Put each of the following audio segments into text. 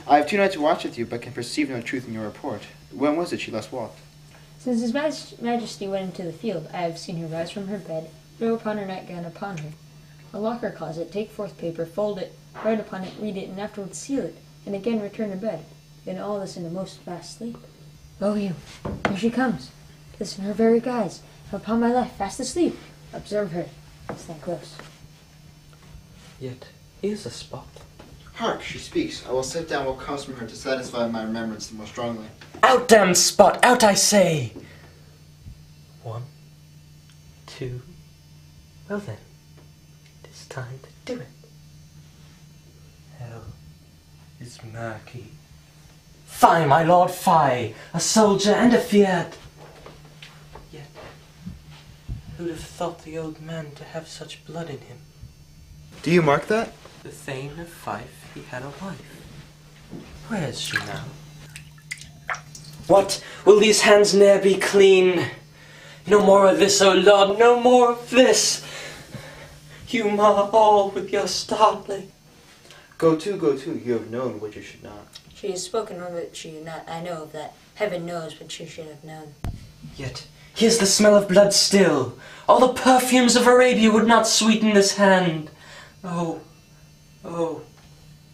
I have 2 nights to watch with you, but can perceive no truth in your report. When was it she last walked? Since His Majesty went into the field, I have seen her rise from her bed, throw upon her nightgown upon her. Unlock her closet, take forth paper, fold it, write upon it, read it, and afterwards seal it, and again return to bed. And all this in a most fast sleep. Oh, you, here she comes. This in her very guise. Upon my life, fast asleep. Observe her. Stand close. Yet, here's a spot. Hark, she speaks. I will set down what comes from her to satisfy my remembrance the more strongly. Out, damned spot! Out, I say! 1, 2. Well then, it is time to do it. Hell is murky. Fie, my lord, fie! A soldier and a fiat! Yet, who'd have thought the old man to have such blood in him? Do you mark that? The Thane of Fife, he had a wife. Where is she now? What? Will these hands ne'er be clean? No more of this, O Lord, no more of this! You mar all with your startling. Go to, you have known what you should not. She has spoken of it, she did not. I know of that. Heaven knows what she should have known. Yet, here's the smell of blood still. All the perfumes of Arabia would not sweeten this hand. Oh, oh,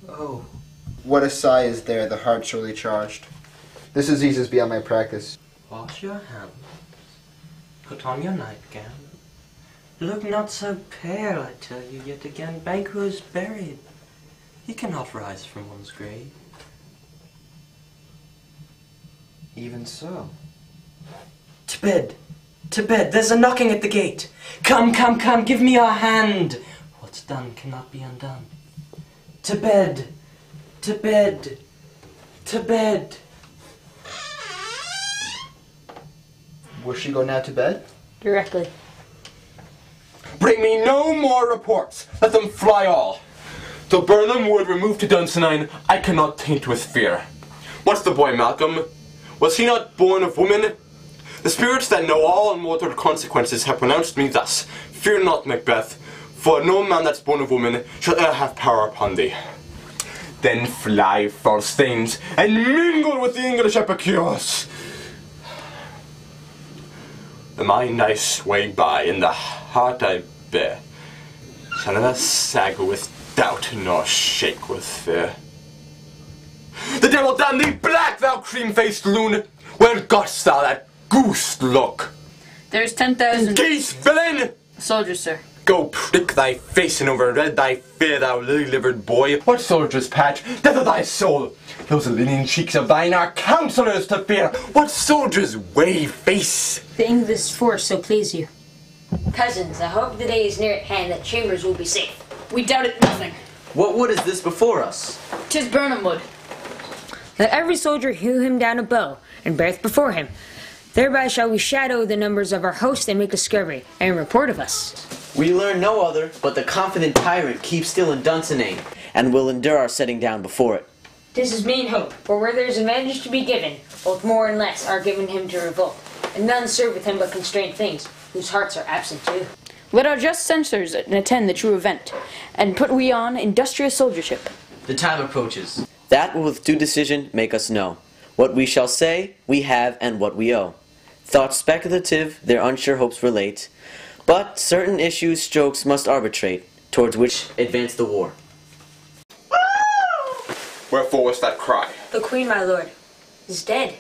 oh. What a sigh is there, the heart surely charged. This disease is beyond my practice. Wash your hands. Put on your nightgown. Look not so pale, I tell you, yet again Banquo is buried. He cannot rise from one's grave. Even so. To bed, there's a knocking at the gate. Come, come, come, give me your hand. What's done cannot be undone. To bed, to bed, to bed. Will she go now to bed? Directly. Bring me no more reports. Let them fly all. Till Burnham would remove to Dunsinane, I cannot taint with fear. What's the boy Malcolm? Was he not born of woman? The spirits that know all unmortal consequences have pronounced me thus. Fear not, Macbeth, for no man that's born of woman shall e'er have power upon thee. Then fly, false thanes, and mingle with the English epicures. The mind I sway by, and the heart I bear, shall never sag with doubt, nor shake with fear. The devil damn thee black, thou cream-faced loon! Where got'st thou that goose look? There's 10,000 Geese, villain! soldiers, sir. Go prick thy face and overread thy fear, thou lily-livered boy. What soldiers, Patch? Death of thy soul! Those leaning cheeks of thine are counsellors to fear. What soldiers, wave face? The English force so please you. Cousins, I hope the day is near at hand that Chambers will be safe. We doubt it nothing. What wood is this before us? 'Tis Burnham wood. Let every soldier hew him down a bow, and beareth before him. Thereby shall we shadow the numbers of our host and make discovery, and report of us. We learn no other, but the confident tyrant keeps still in Dunsinane, and will endure our setting down before it. 'Tis his mean hope, for where there is advantage to be given, both more and less are given him to revolt, and none serve with him but constrained things, whose hearts are absent too. Let our just censors attend the true event, and put we on industrious soldiership. The time approaches. That will with due decision make us know what we shall say, we have, and what we owe. Thoughts speculative, their unsure hopes relate, but certain issues strokes must arbitrate, towards which advance the war. Wherefore was that cry? The queen, my lord, is dead.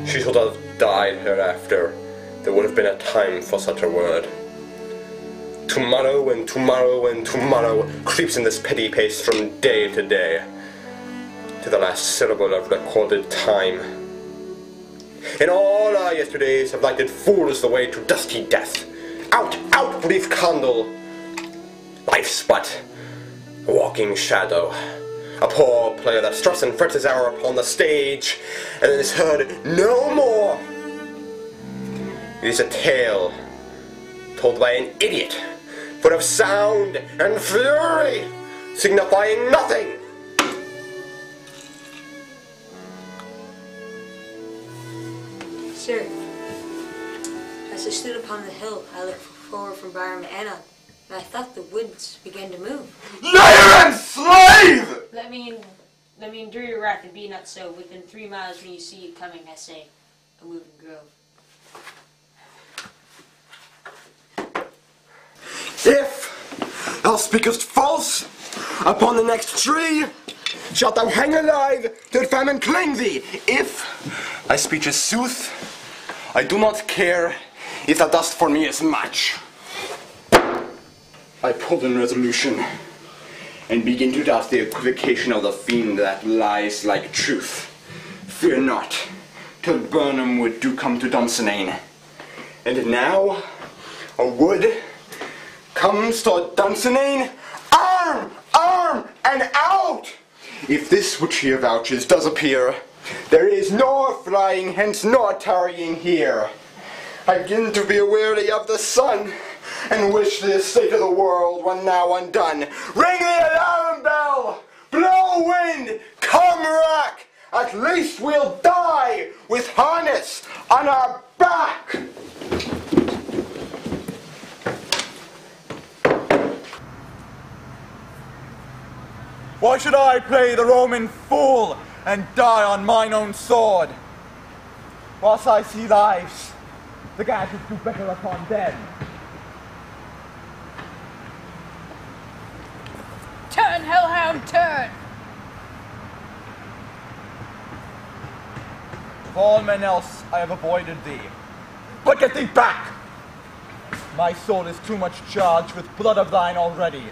She should have died hereafter. There would have been a time for such a word. Tomorrow and tomorrow and tomorrow creeps in this petty pace from day to day, to the last syllable of recorded time. In all our yesterdays have lighted fools the way to dusty death. Out, out, brief candle! Life's but a walking shadow, a poor player that struts and frets his hour upon the stage, and then is heard no more. It is a tale told by an idiot, full of sound and fury, signifying nothing. Sir, as I stood upon the hill, I looked forward from Byram and Anna, and I thought the woods began to move. Liar and slave! Let me endure your wrath and be not so. Within 3 miles when you see it coming, I say, a moving grove. If thou speakest false, upon the next tree shalt thou hang alive till famine cling thee. If thy speech is sooth, I do not care if thou dost for me as much. I pulled in resolution and begin to doubt the equivocation of the fiend that lies like truth. Fear not, till Burnham wood do come to Dunsinane. And now, a wood comes toward Dunsinane. Arm! Arm! And out! If this which he avouches does appear, there is nor flying hence nor tarrying here. I begin to be weary of the sun, and wish the estate of the world were now undone. Ring the alarm bell! Blow wind! Come rack! At least we'll die with harness on our back! Why should I play the Roman fool and die on mine own sword? Whilst I see lives, the gadgets do better upon dead. Turn, hellhound, turn! Of all men else, I have avoided thee. But get thee back! My soul is too much charged with blood of thine already.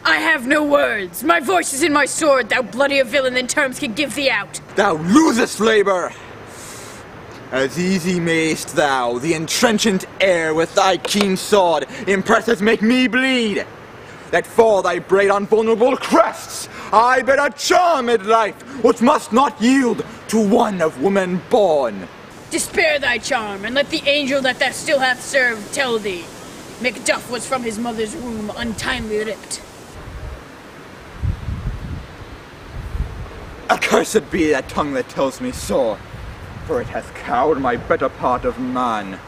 I have no words. My voice is in my sword, thou bloodier villain than terms can give thee out. Thou losest labor! As easy mayst thou, the entrenchant air with thy keen sword, impresses make me bleed. That for thy braid on vulnerable crests, I bear a charmed life, which must not yield to one of woman born. Despair thy charm, and let the angel that thou still hath served tell thee. Macduff was from his mother's womb untimely ripped. Accursed be that tongue that tells me so, for it hath cowed my better part of man.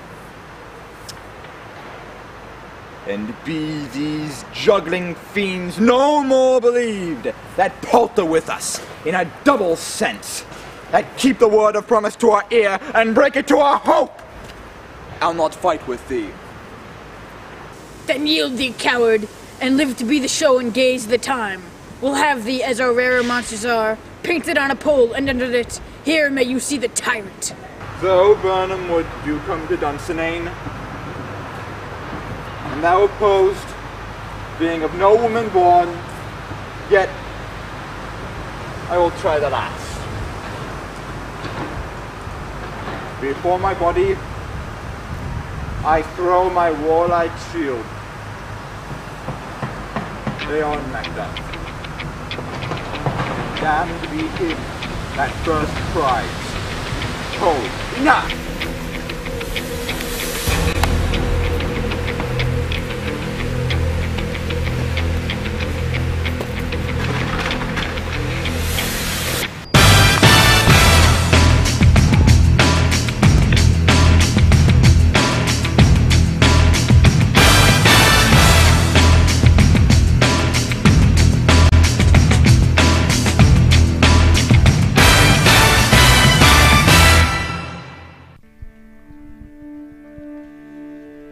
And be these juggling fiends no more believed, that palter with us in a double sense, that keep the word of promise to our ear and break it to our hope. I'll not fight with thee. Then yield thee, coward, and live to be the show and gaze the time. We'll have thee, as our rarer monsters are, painted on a pole, and under it, here may you see the tyrant. Though Burnham would do come to Dunsinane, and thou opposed, being of no woman born, yet I will try the last. Before my body, I throw my warlike shield. Lay on, Macbeth. Damned be him that first cries, "Ho, enough!"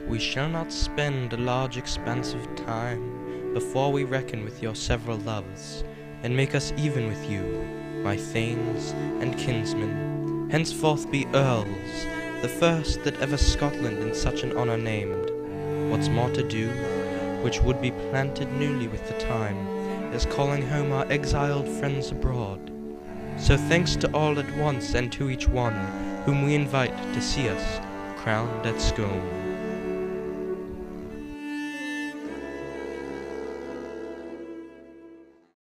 We shall not spend a large expanse of time before we reckon with your several loves, and make us even with you, my thanes and kinsmen, henceforth be earls, the first that ever Scotland in such an honour named. What's more to do, which would be planted newly with the time, is calling home our exiled friends abroad. So thanks to all at once and to each one whom we invite to see us crowned at Scone.